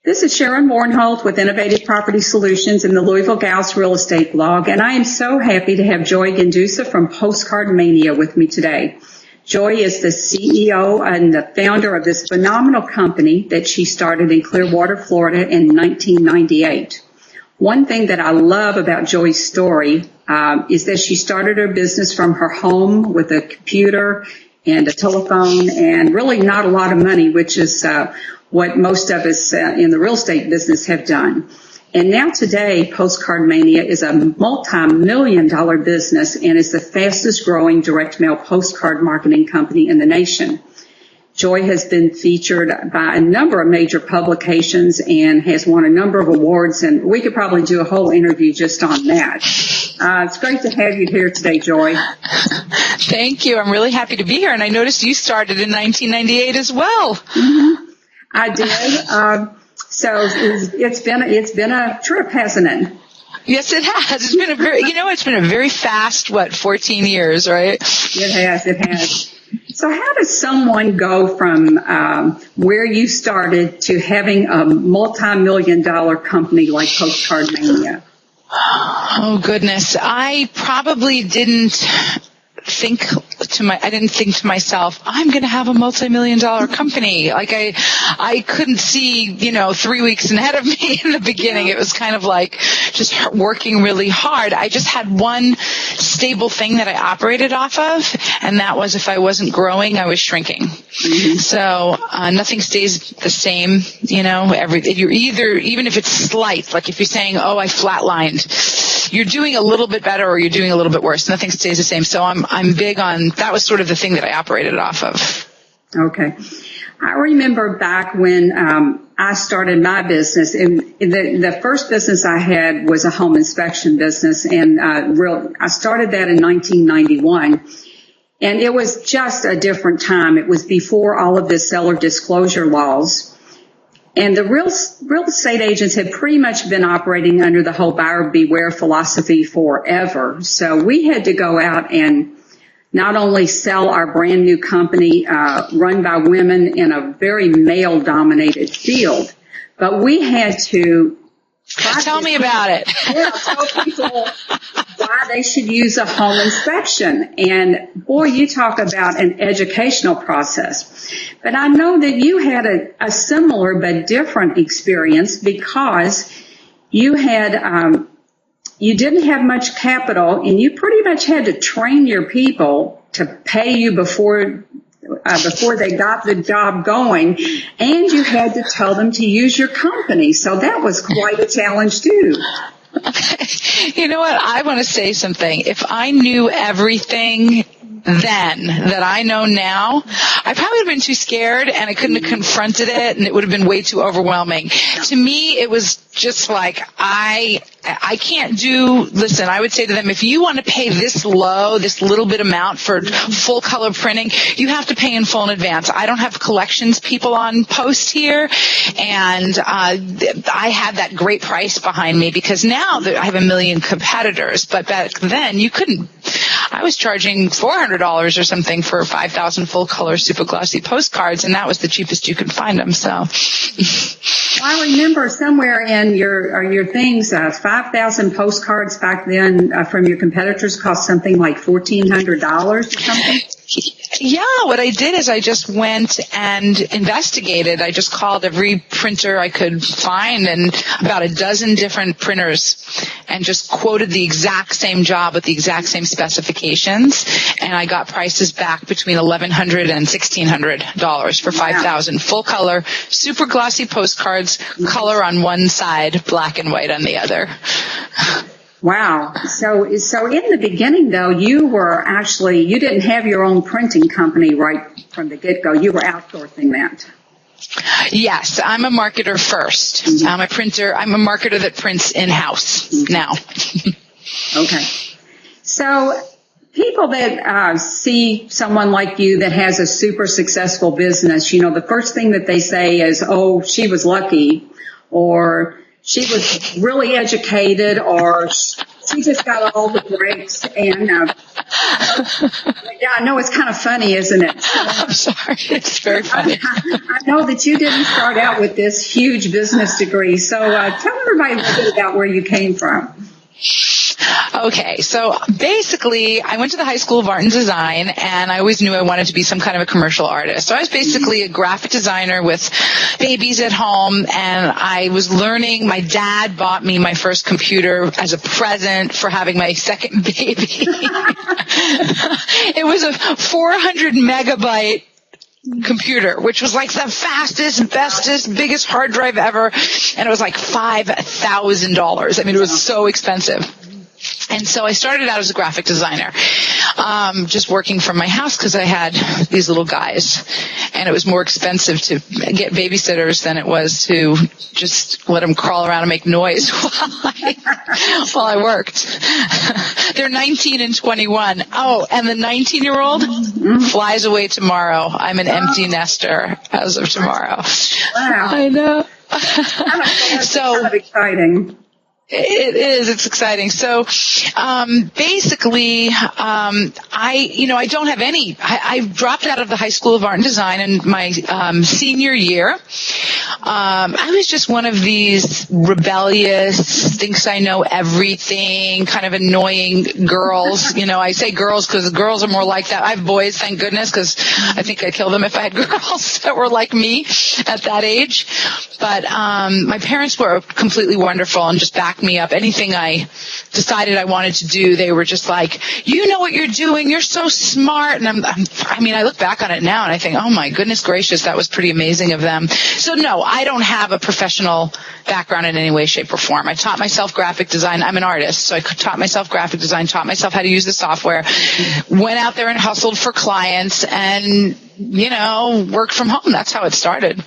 This is Sharon Warnholt with Innovative Property Solutions in the Louisville Gals Real Estate Blog, and I am so happy to have Joy Gendusa from PostcardMania with me today. Joy is the CEO and the founder of this phenomenal company that she started in Clearwater, Florida in 1998. One thing that I love about Joy's story is that she started her business from her home with a computer and a telephone and really not a lot of money, which is what most of us in the real estate business have done. And now today, PostcardMania is a multi-million-dollar business and is the fastest growing direct mail postcard marketing company in the nation. Joy has been featured by a number of major publications and has won a number of awards, and we could probably do a whole interview just on that. It's great to have you here today, Joy. Thank you. I'm really happy to be here, and I noticed you started in 1998 as well. Mm-hmm. I did. So it's been a trip, hasn't it? Yes, it has. It's been it's been a very fast, 14 years, right? It has. So how does someone go from where you started to having a multi-million-dollar company like PostcardMania? Oh, goodness. I probably didn't think to myself, I'm going to have a multi-million-dollar company. Like I couldn't see, 3 weeks ahead of me in the beginning. It was kind of like just working really hard. I just had one stable thing that I operated off of, and that was if I wasn't growing, I was shrinking. Mm-hmm. So nothing stays the same, even if it's slight, like if you're saying, oh, I flatlined, you're doing a little bit better or you're doing a little bit worse. Nothing stays the same. So I'm big on, that was sort of the thing that I operated off of. Okay. I remember back when I started my business, and the first business I had was a home inspection business, and I started that in 1991. And it was just a different time. It was before all of the seller disclosure laws. And the real estate agents had pretty much been operating under the whole buyer beware philosophy forever. So we had to go out and not only sell our brand new company run by women in a very male-dominated field, but we had to tell me about it. Tell people why they should use a home inspection. And boy, you talk about an educational process. But I know that you had a similar but different experience because you had you didn't have much capital, and you pretty much had to train your people to pay you before they got the job going, and you had to tell them to use your company. So that was quite a challenge too. You know what? I want to say something. If I knew everything then that I know now, I probably would have been too scared and I couldn't have confronted it, and it would have been way too overwhelming. To me, it was just like, I can't listen, I would say to them, if you want to pay this little bit amount for full color printing, you have to pay in full in advance. I don't have collections people on post here, and I had that great price behind me because now I have a million competitors, but back then you couldn't. I was charging $400 or something for 5,000 full color super glossy postcards, and that was the cheapest you could find them. So I remember somewhere in your things, 5,000 postcards back then from your competitors cost something like $1,400 or something. Yeah, what I did is I just went and investigated. I just called every printer I could find and about a dozen different printers and just quoted the exact same job with the exact same specifications. And I got prices back between $1,100 and $1,600 for 5,000 full color, super glossy postcards, color on one side, black and white on the other. Wow. So in the beginning, though, you didn't have your own printing company right from the get-go. You were outsourcing that. Yes, I'm a marketer first. Mm-hmm. I'm a printer. I'm a marketer that prints in-house now. Okay. So people that see someone like you that has a super successful business, the first thing that they say is, oh, she was lucky, or she was really educated, or she just got all the breaks. And Yeah, I know it's kind of funny, isn't it? I'm sorry. It's very funny. I know that you didn't start out with this huge business degree, so tell everybody a little bit about where you came from. Okay, so basically, I went to the High School of Art and Design, and I always knew I wanted to be some kind of a commercial artist. So I was basically a graphic designer with babies at home, and I was learning. My dad bought me my first computer as a present for having my second baby. It was a 400 megabyte computer, which was like the fastest, bestest, biggest hard drive ever, and it was like $5,000. I mean, it was so expensive. And so I started out as a graphic designer, just working from my house because I had these little guys, and it was more expensive to get babysitters than it was to just let them crawl around and make noise while I worked. They're 19 and 21. Oh, and the 19-year-old flies away tomorrow. I'm an empty nester as of tomorrow. Wow. I know. So kind of exciting. It is. It's exciting. So, basically, I don't have any. I dropped out of the High School of Art and Design in my senior year. I was just one of these rebellious, thinks I know everything, kind of annoying girls. I say girls because girls are more like that. I have boys, thank goodness, because I think I'd kill them if I had girls that were like me at that age. But my parents were completely wonderful and just backed me up. Anything I decided I wanted to do, they were just like, you know what you're doing, you're so smart. And I look back on it now and I think, oh my goodness gracious, that was pretty amazing of them. So no, I don't have a professional background in any way, shape, or form. I taught myself graphic design. I'm an artist, so I taught myself graphic design, taught myself how to use the software, went out there and hustled for clients and, worked from home. That's how it started.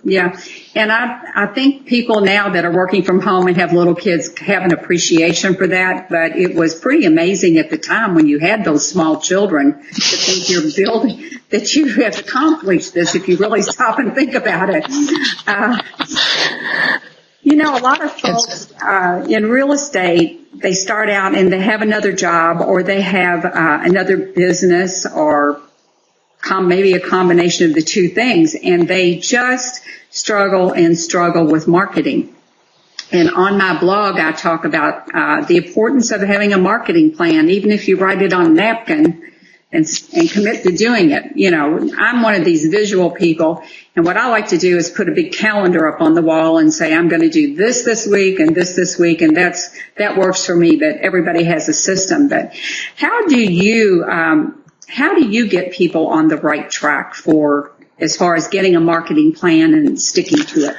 Yeah. And I think people now that are working from home and have little kids have an appreciation for that, but it was pretty amazing at the time when you had those small children to think you're building, that you have accomplished this if you really stop and think about it. A lot of folks in real estate, they start out and they have another job or they have another business or maybe a combination of the two things, and they just struggle with marketing. And on my blog, I talk about the importance of having a marketing plan, even if you write it on a napkin and commit to doing it. I'm one of these visual people, and what I like to do is put a big calendar up on the wall and say, I'm going to do this week and this week, and that works for me, but everybody has a system. But how do you get people on the right track as far as getting a marketing plan and sticking to it?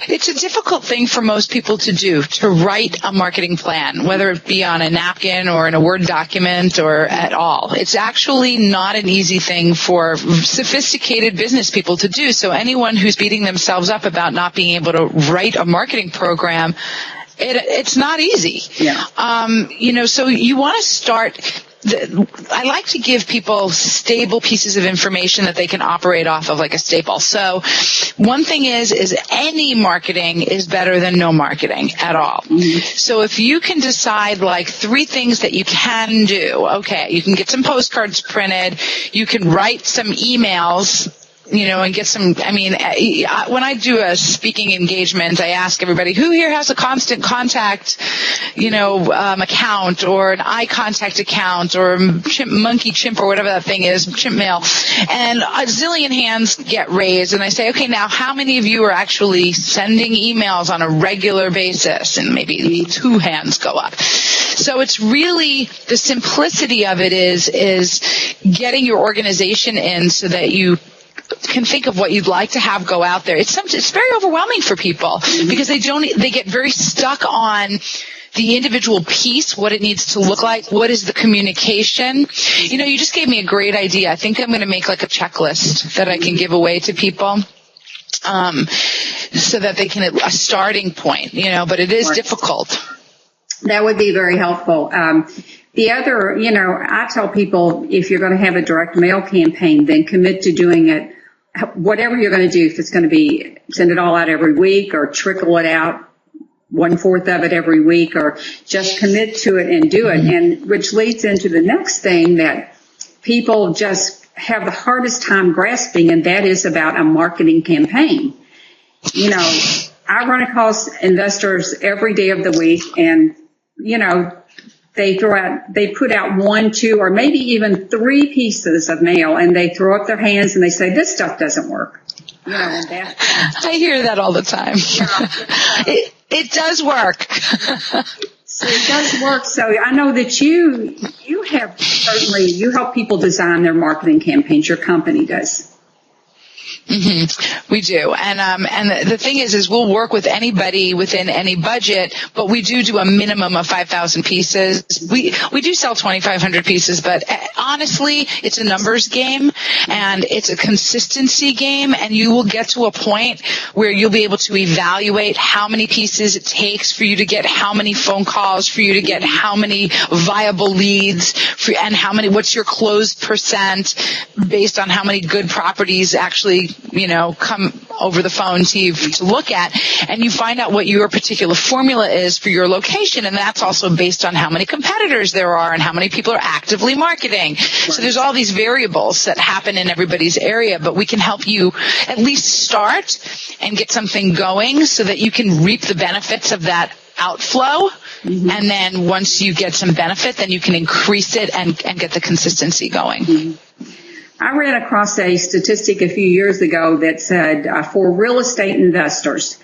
It's a difficult thing for most people to do, to write a marketing plan, whether it be on a napkin or in a Word document or at all. It's actually not an easy thing for sophisticated business people to do. So anyone who's beating themselves up about not being able to write a marketing program, it's not easy. Yeah. So you want to start. I like to give people stable pieces of information that they can operate off of, like a staple. So one thing is any marketing is better than no marketing at all. Mm-hmm. So if you can decide like 3 things that you can do, okay, you can get some postcards printed, you can write some emails, and get some, when I do a speaking engagement, I ask everybody, who here has a constant contact, account or an eye contact account or monkey chimp or whatever that thing is, chimp mail. And a zillion hands get raised. And I say, okay, now how many of you are actually sending emails on a regular basis? And maybe 2 hands go up. So it's really, the simplicity of it is getting your organization in so that you can think of what you'd like to have go out there. It's very overwhelming for people because they get very stuck on the individual piece, what it needs to look like, what is the communication. You just gave me a great idea. I think I'm going to make like a checklist that I can give away to people. So that they can, a starting point, but it is difficult. That would be very helpful. The other, I tell people if you're going to have a direct mail campaign, then commit to doing it, whatever you're going to do, if it's going to be send it all out every week or trickle it out 1/4 of it every week, or just commit to it and do it. And which leads into the next thing that people just have the hardest time grasping, and that is about a marketing campaign. You know, I run across investors every day of the week, and, you know, they put out 1, 2, or maybe even 3 pieces of mail, and they throw up their hands and they say, this stuff doesn't work. You know, and I hear that all the time. It does work. So it does work. So I know that you have certainly, you help people design their marketing campaigns. Your company does. Mm-hmm. We do. And the thing is we'll work with anybody within any budget, but we do a minimum of 5,000 pieces. We do sell 2,500 pieces, but honestly, it's a numbers game and it's a consistency game, and you will get to a point where you'll be able to evaluate how many pieces it takes for you to get how many phone calls, for you to get how many viable leads, and what's your closed percent based on how many good properties actually, you know, come over the phone to you to look at, and you find out what your particular formula is for your location, and that's also based on how many competitors there are and how many people are actively marketing. Right. So there's all these variables that happen in everybody's area, but we can help you at least start and get something going so that you can reap the benefits of that outflow. Mm-hmm. And then once you get some benefit, then you can increase it and get the consistency going. Mm-hmm. I ran across a statistic a few years ago that said for real estate investors,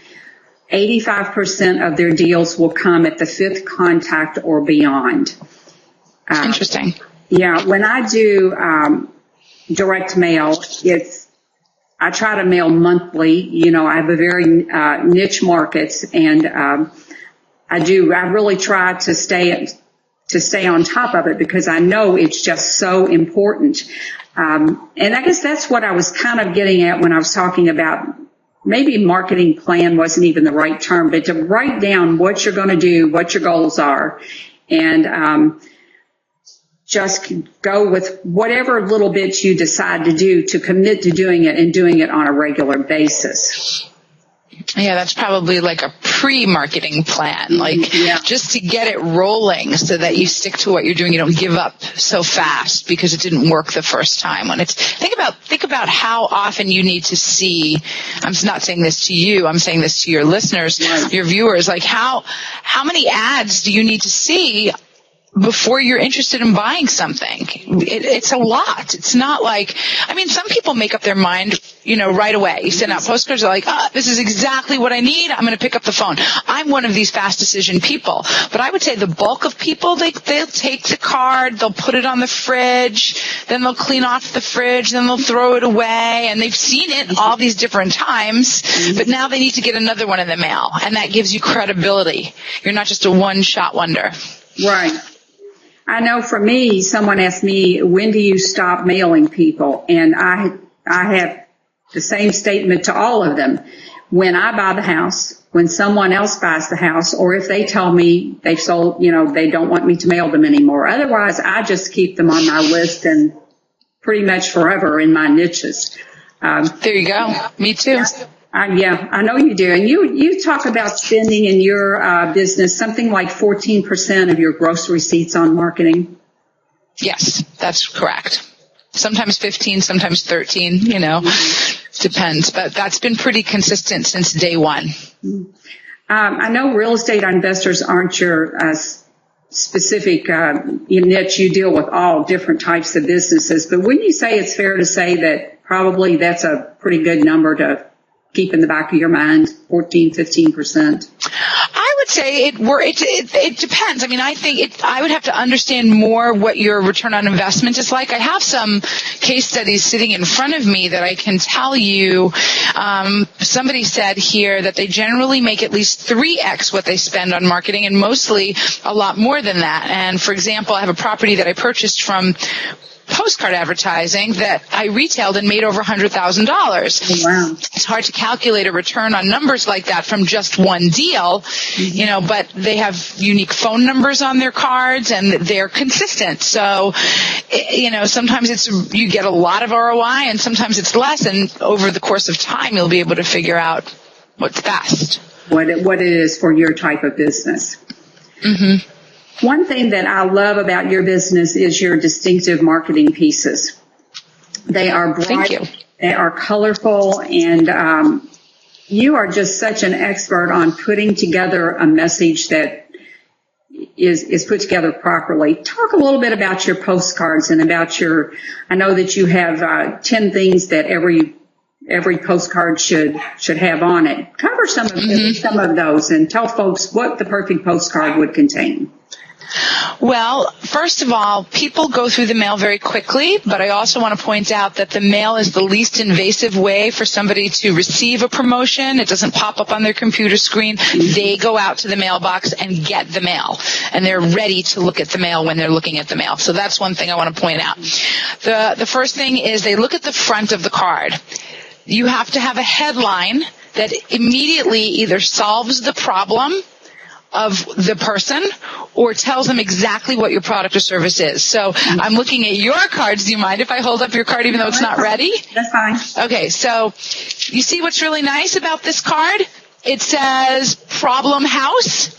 85% of their deals will come at the 5th contact or beyond. Interesting. Yeah, when I do direct mail, I try to mail monthly. You know, I have a very niche markets, and I really try to stay on top of it because I know it's just so important. And I guess that's what I was kind of getting at when I was talking about maybe marketing plan wasn't even the right term, but to write down what you're going to do, what your goals are, and just go with whatever little bits you decide to do, to commit to doing it and doing it on a regular basis. Yeah, that's probably like a pre-marketing plan, just to get it rolling so that you stick to what you're doing. You don't give up so fast because it didn't work the first time. Think about how often you need to see. I'm not saying this to you. I'm saying this to your listeners, your viewers. Like how many ads do you need to see before you're interested in buying something? It's a lot. It's not like, some people make up their mind, right away. You send out postcards, they're like, this is exactly what I need. I'm going to pick up the phone. I'm one of these fast decision people. But I would say the bulk of people, they'll take the card, they'll put it on the fridge, then they'll clean off the fridge, then they'll throw it away. And they've seen it all these different times, but now they need to get another one in the mail. And that gives you credibility. You're not just a one-shot wonder. Right. I know for me, someone asked me, when do you stop mailing people? And I have the same statement to all of them. When I buy the house, when someone else buys the house, or if they tell me they've sold, they don't want me to mail them anymore. Otherwise, I just keep them on my list and pretty much forever in my niches. There you go. Me too. Yeah, I know you do. And you talk about spending in your business something like 14% of your gross receipts on marketing. Yes, that's correct. Sometimes 15, sometimes 13, depends. But that's been pretty consistent since day one. I know real estate investors aren't your specific niche. You deal with all different types of businesses. But wouldn't you say it's fair to say that probably that's a pretty good number to keep in the back of your mind, 14, 15%? I would say it depends. I think I would have to understand more what your return on investment is like. I have some case studies sitting in front of me that I can tell you. Somebody said here that they generally make at least 3x what they spend on marketing, and mostly a lot more than that. And for example, I have a property that I purchased from Postcard advertising that I retailed and made over $100,000. Oh, wow. It's hard to calculate a return on numbers like that from just one deal, but they have unique phone numbers on their cards and they're consistent. So, sometimes you get a lot of ROI and sometimes it's less, and over the course of time you'll be able to figure out what's best. what it is for your type of business. Mm-hmm. One thing that I love about your business is your distinctive marketing pieces. They are bright, Thank you. They are colorful, and you are just such an expert on putting together a message that is put together properly. Talk a little bit about your postcards and about I know that you have 10 things that every postcard should have on it. Cover some of those and tell folks what the perfect postcard would contain. Well, first of all, people go through the mail very quickly, but I also want to point out that the mail is the least invasive way for somebody to receive a promotion. It doesn't pop up on their computer screen. They go out to the mailbox and get the mail, and they're ready to look at the mail when they're looking at the mail. So that's one thing I want to point out. The first thing is they look at the front of the card. You have to have a headline that immediately either solves the problem of the person or tells them exactly what your product or service is. So I'm looking at your cards. Do you mind if I hold up your card even though it's not ready? That's fine. Okay, so you see what's really nice about this card? It says problem house.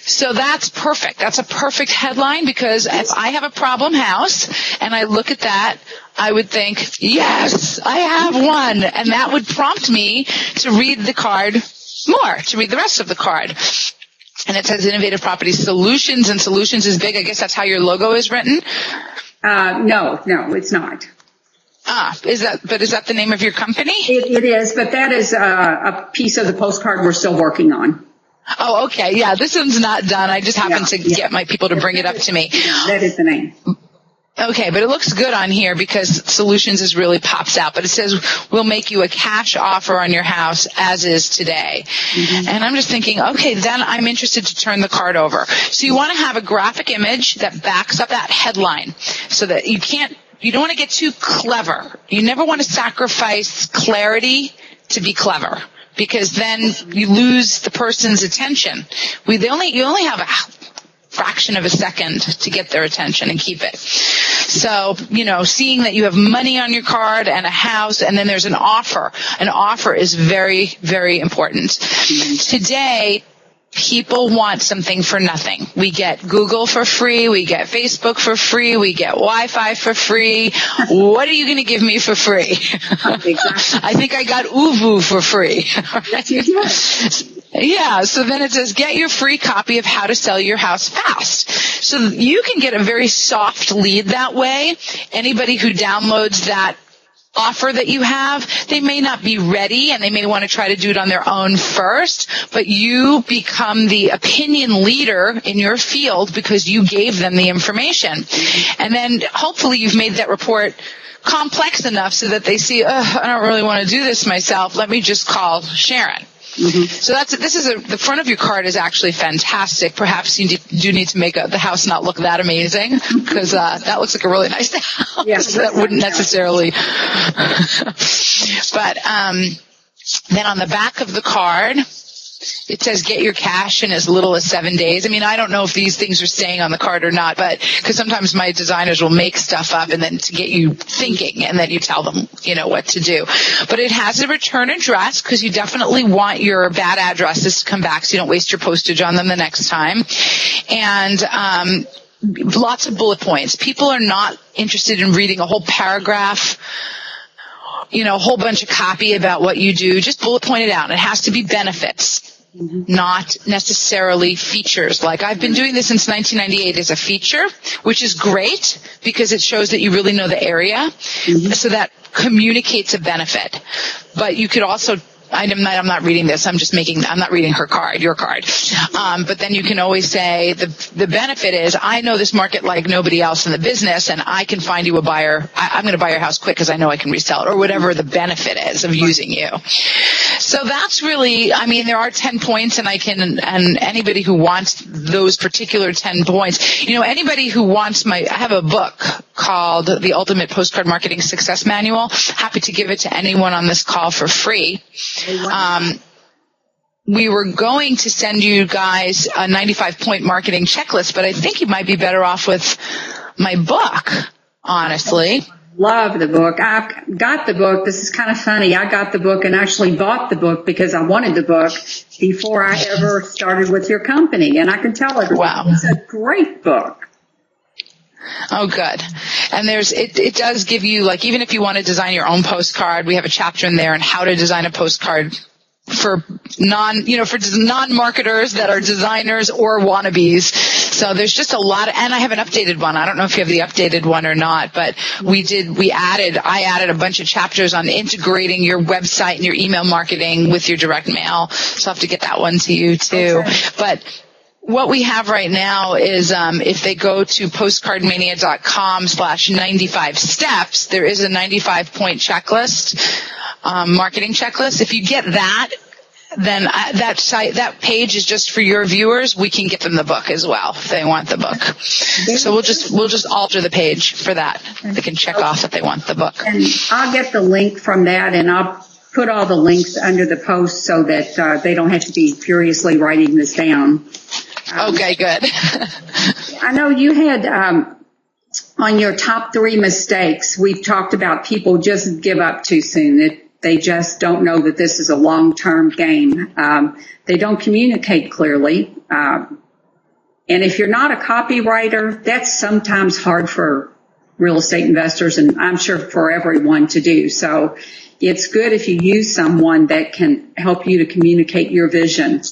So that's perfect. That's a perfect headline, because if I have a problem house and I look at that, I would think, yes, I have one. And that would prompt me to read the card more, to read the rest of the card. And it says Innovative Property Solutions, and Solutions is big. I guess that's how your logo is written? No, it's not. Is that the name of your company? It is, but that is a piece of the postcard we're still working on. Oh, okay. Yeah, this one's not done. I just happened to get my people to bring it up to me. That is the name. Okay, but it looks good on here because Solutions is really pops out. But it says, we'll make you a cash offer on your house as is today. Mm-hmm. And I'm just thinking, okay, then I'm interested to turn the card over. So you want to have a graphic image that backs up that headline so that you don't want to get too clever. You never want to sacrifice clarity to be clever, because then you lose the person's attention. You only have a fraction of a second to get their attention and keep it. So, seeing that you have money on your card and a house, and then there's an offer. An offer is very, very important. Today, people want something for nothing. We get Google for free. We get Facebook for free. We get Wi-Fi for free. What are you going to give me for free? Exactly. I think I got Uvu for free. Yeah, so then it says, get your free copy of How to Sell Your House Fast. So you can get a very soft lead that way. Anybody who downloads that offer that you have, they may not be ready and they may want to try to do it on their own first, but you become the opinion leader in your field because you gave them the information. And then hopefully you've made that report complex enough so that they see, I don't really want to do this myself. Let me just call Sharon. Mm-hmm. So the front of your card is actually fantastic. Perhaps you do need to make the house not look that amazing, because that looks like a really nice house. Yeah, that wouldn't necessarily. But then on the back of the card, it says get your cash in as little as 7 days. I mean, I don't know if these things are staying on the card or not, but because sometimes my designers will make stuff up and then to get you thinking, and then you tell them, what to do. But it has a return address because you definitely want your bad addresses to come back so you don't waste your postage on them the next time. And lots of bullet points. People are not interested in reading a whole paragraph, a whole bunch of copy about what you do. Just bullet point it out. It has to be benefits. Not necessarily features. Like I've been doing this since 1998 as a feature, which is great because it shows that you really know the area. So that communicates a benefit. But you could also, I'm not reading this. I'm not reading her card, your card. But then you can always say the benefit is I know this market like nobody else in the business, and I can find you a buyer. I'm going to buy your house quick because I know I can resell it, or whatever the benefit is of using you. So that's really, there are 10 points, and and anybody who wants those particular 10 points, anybody who wants I have a book called The Ultimate Postcard Marketing Success Manual. Happy to give it to anyone on this call for free. We were going to send you guys a 95-point marketing checklist, but I think you might be better off with my book, honestly. Love the book. I've got the book. This is kind of funny. I got the book and actually bought the book because I wanted the book before I ever started with your company. And I can tell everyone, wow, it's a great book. Oh, good. And it does give you, like, even if you want to design your own postcard, we have a chapter in there on how to design a postcard for non-marketers that are designers or wannabes. So there's just a lot and I have an updated one. I don't know if you have the updated one or not, but I added a bunch of chapters on integrating your website and your email marketing with your direct mail. So I'll have to get that one to you too. Okay. But what we have right now is if they go to postcardmania.com/95 steps, there is a 95-point checklist, marketing checklist. If you get that, then that page is just for your viewers. We can get them the book as well if they want the book. So we'll just alter the page for that. They can check off that they want the book. And I'll get the link from that, and I'll put all the links under the post so that they don't have to be furiously writing this down. Okay, good. I know you had on your top 3 mistakes, we've talked about people just give up too soon. They just don't know that this is a long-term game. They don't communicate clearly. And if you're not a copywriter, that's sometimes hard for real estate investors, and I'm sure for everyone to do. So it's good if you use someone that can help you to communicate your vision.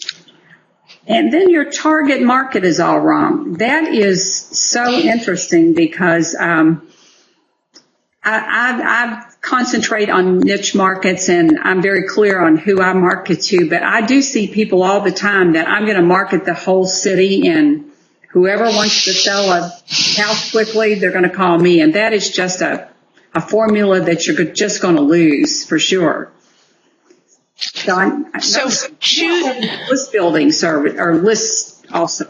And then your target market is all wrong. That is so interesting because I concentrate on niche markets, and I'm very clear on who I market to, but I do see people all the time that I'm going to market the whole city, and whoever wants to sell a house quickly, they're going to call me, and that is just a formula that you're just going to lose for sure. So list building service or lists also.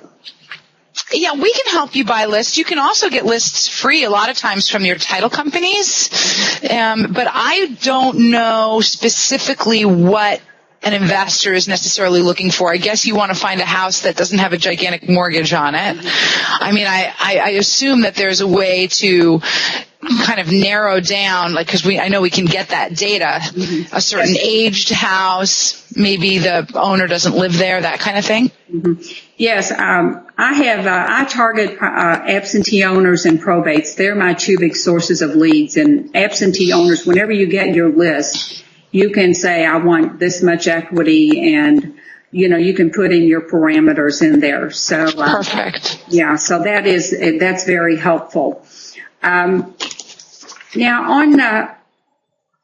Yeah, we can help you buy lists. You can also get lists free a lot of times from your title companies. But I don't know specifically what an investor is necessarily looking for. I guess you want to find a house that doesn't have a gigantic mortgage on it. I mean, I assume that there's a way to kind of narrow down, like, because I know we can get that data, a certain aged house, maybe the owner doesn't live there, that kind of thing. Yes, I target absentee owners and probates. They're my 2 big sources of leads. And absentee owners, whenever you get your list, you can say, I want this much equity, and you can put in your parameters in there. So perfect. Yeah, so that's very helpful. Now, on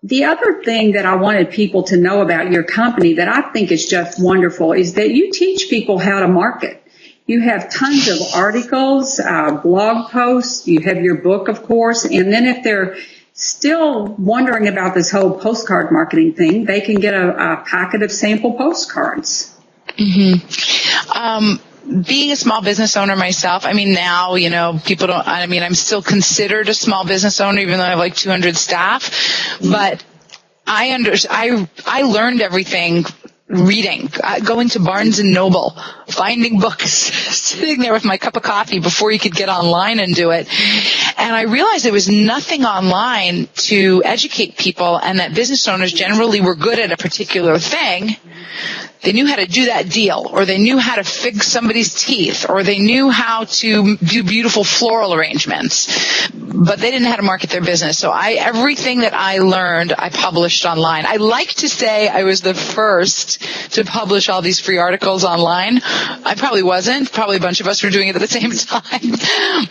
the other thing that I wanted people to know about your company that I think is just wonderful is that you teach people how to market. You have tons of articles, blog posts, you have your book, of course, and then if they're still wondering about this whole postcard marketing thing, they can get a packet of sample postcards. Being a small business owner myself, I mean, now, I'm still considered a small business owner, even though I have like 200 staff, but I learned everything reading, going to Barnes and Noble, finding books, sitting there with my cup of coffee before you could get online and do it. And I realized there was nothing online to educate people, and that business owners generally were good at a particular thing. They knew how to do that deal, or they knew how to fix somebody's teeth, or they knew how to do beautiful floral arrangements, but they didn't know how to market their business. So everything that I learned, I published online. I like to say I was the first to publish all these free articles online. I probably wasn't. Probably a bunch of us were doing it at the same time,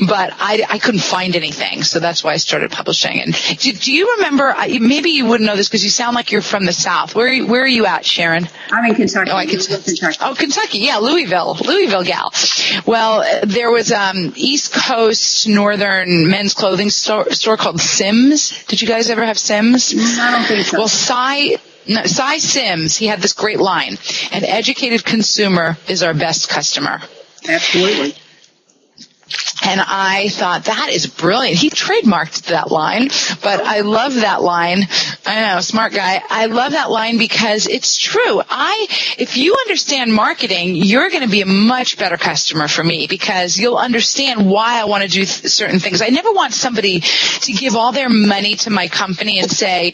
but I couldn't find anything, so that's why I started publishing. And do you remember, maybe you wouldn't know this because you sound like you're from the South. Where are you at, Sharon? I'm in Kentucky. Kentucky. Yeah, Louisville gal. Well, there was East Coast Northern men's clothing store called Sims. Did you guys ever have Sims? I don't think so. Well, Cy Sims, he had this great line: "An educated consumer is our best customer." Absolutely. And I thought, that is brilliant. He trademarked that line, but I love that line. I know, smart guy. I love that line because it's true. If you understand marketing, you're going to be a much better customer for me because you'll understand why I want to do certain things. I never want somebody to give all their money to my company and say,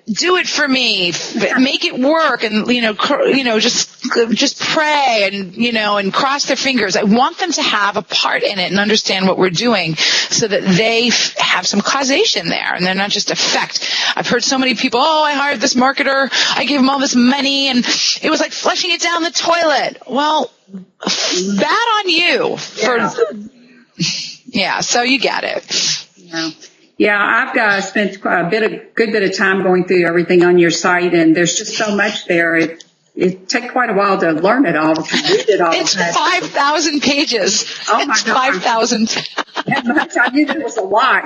do it for me, make it work, and just pray and cross their fingers. I want them to have a part in it and understand what we're doing, so that they have some causation there, and they're not just effect. I've heard so many people, I hired this marketer, I gave him all this money, and it was like flushing it down the toilet. Well, bad on you. So you get it. Yeah. Yeah, I've spent a good bit of time going through everything on your site, and there's just so much there. It takes quite a while to learn it all, to read it all. It's 5,000 pages. Oh, my God. 5,000. I knew that was a lot.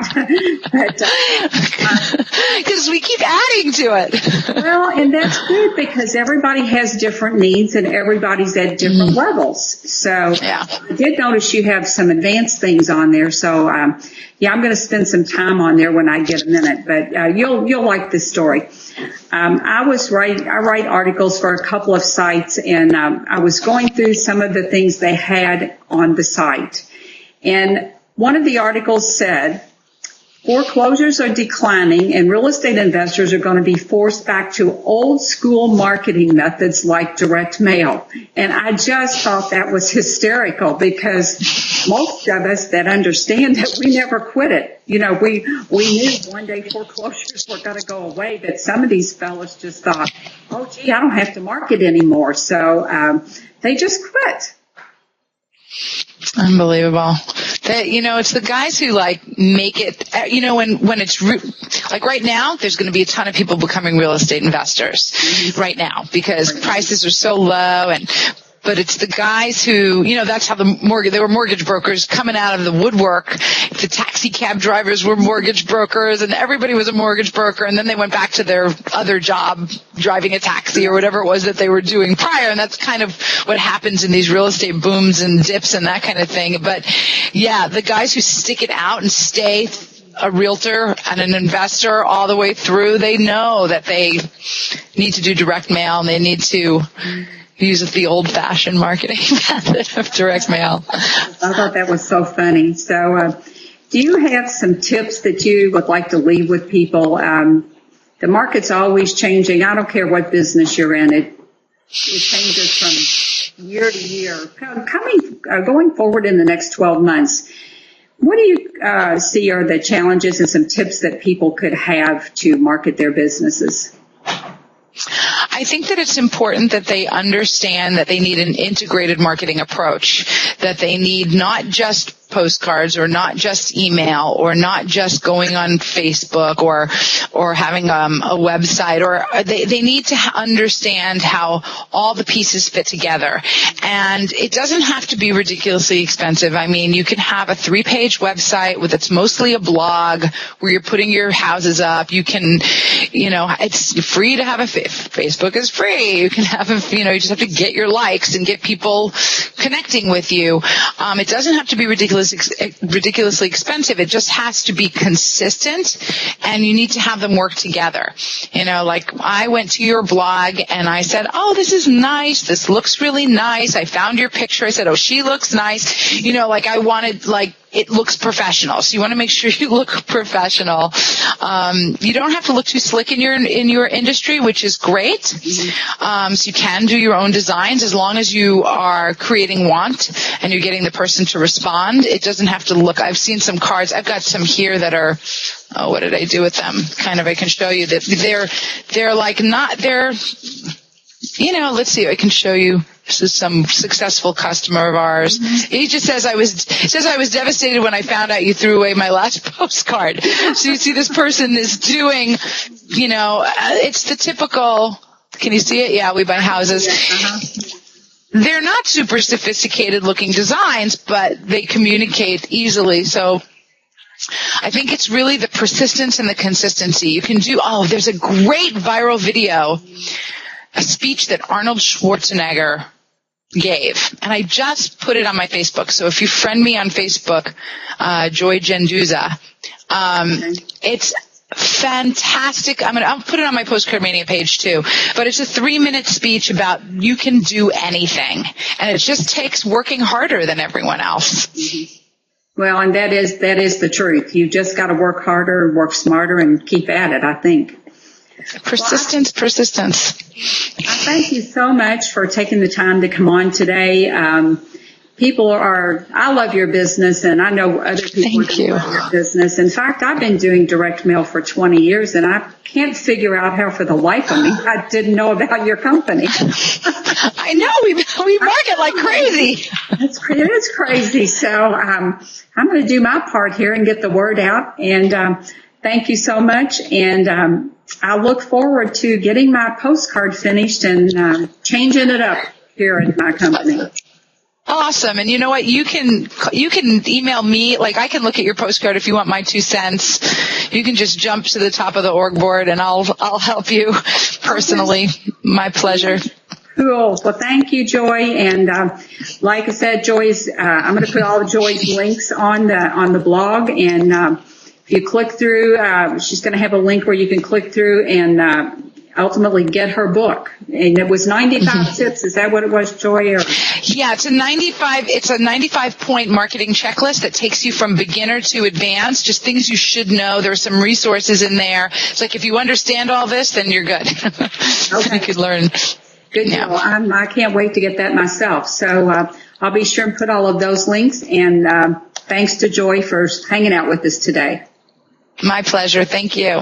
Because we keep adding to it. Well, and that's good because everybody has different needs and everybody's at different levels. So yeah. I did notice you have some advanced things on there. So, I'm going to spend some time on there when I get a minute, but you'll like this story. I write articles for a couple of sites, and I was going through some of the things they had on the site. And one of the articles said, foreclosures are declining and real estate investors are going to be forced back to old school marketing methods like direct mail. And I just thought that was hysterical because most of us that understand it, we never quit it. We knew one day foreclosures were going to go away, but some of these fellas just thought, I don't have to market anymore. So they just quit. Unbelievable. It's the guys who make it, when it's like right now, there's going to be a ton of people becoming real estate investors right now because prices are so low but it's the guys who, that's how they were mortgage brokers coming out of the woodwork. The taxi cab drivers were mortgage brokers and everybody was a mortgage broker. And then they went back to their other job, driving a taxi or whatever it was that they were doing prior. And that's kind of what happens in these real estate booms and dips and that kind of thing. But yeah, the guys who stick it out and stay a realtor and an investor all the way through, they know that they need to do direct mail and they need to use the old-fashioned marketing method of direct mail. I thought that was so funny. So do you have some tips that you would like to leave with people? The market's always changing. I don't care what business you're in. It changes from year to year. Going forward in the next 12 months, what do you see are the challenges and some tips that people could have to market their businesses? I think that it's important that they understand that they need an integrated marketing approach, that they need not just postcards or not just email or not just going on Facebook or having a website, or they need to understand how all the pieces fit together. And it doesn't have to be ridiculously expensive. I mean, you can have a 3-page website it's mostly a blog where you're putting your houses up. You can, it's free to have Facebook is free. You can have you just have to get your likes and get people connecting with you. It doesn't have to be ridiculously expensive. It just has to be consistent, and you need to have them work together. I went to your blog and I said, this is nice. This looks really nice. I found your picture. I said, she looks nice. I wanted, it looks professional. So you want to make sure you look professional. You don't have to look too slick in your industry, which is great. So you can do your own designs as long as you are creating want and you're getting the person to respond. It doesn't have to look. I've seen some cards. I've got some here that are, what did I do with them? I can show you that let's see. I can show you. This is some successful customer of ours. He just says I was devastated when I found out you threw away my last postcard. So you see this person is doing, it's the typical, can you see it? Yeah, we buy houses. They're not super sophisticated looking designs, but they communicate easily. So I think it's really the persistence and the consistency. You can do, there's a great viral video, a speech that Arnold Schwarzenegger gave, and I just put it on my Facebook. So if you friend me on Facebook, Joy Gendusa, it's fantastic. I'll put it on my PostcardMania page too, but it's a 3-minute speech about you can do anything, and it just takes working harder than everyone else. Well, and that is the truth. You just got to work harder, work smarter, and keep at it, I think. Persistence. I thank you so much for taking the time to come on today. I love your business, and I know other people love your business. In fact, I've been doing direct mail for 20 years, and I can't figure out how for the life of me I didn't know about your company. I know, we market like crazy. It is crazy. So I'm going to do my part here and get the word out, and thank you so much, and I look forward to getting my postcard finished and changing it up here at my company. Awesome. And you know what? You can email me. Like, I can look at your postcard if you want my 2 cents. You can just jump to the top of the org board and I'll help you personally. My pleasure. Cool. Well, thank you, Joy. And like I said, Joy's I'm going to put all of Joy's links on the blog, and if you click through, she's going to have a link where you can click through and ultimately get her book. And it was 95 tips. Is that what it was, Joy? Or? Yeah, it's a 95-point marketing checklist that takes you from beginner to advanced, just things you should know. There are some resources in there. It's like if you understand all this, then you're good. Okay. You could learn. Good deal. I can't wait to get that myself. So I'll be sure and put all of those links. And thanks to Joy for hanging out with us today. My pleasure. Thank you.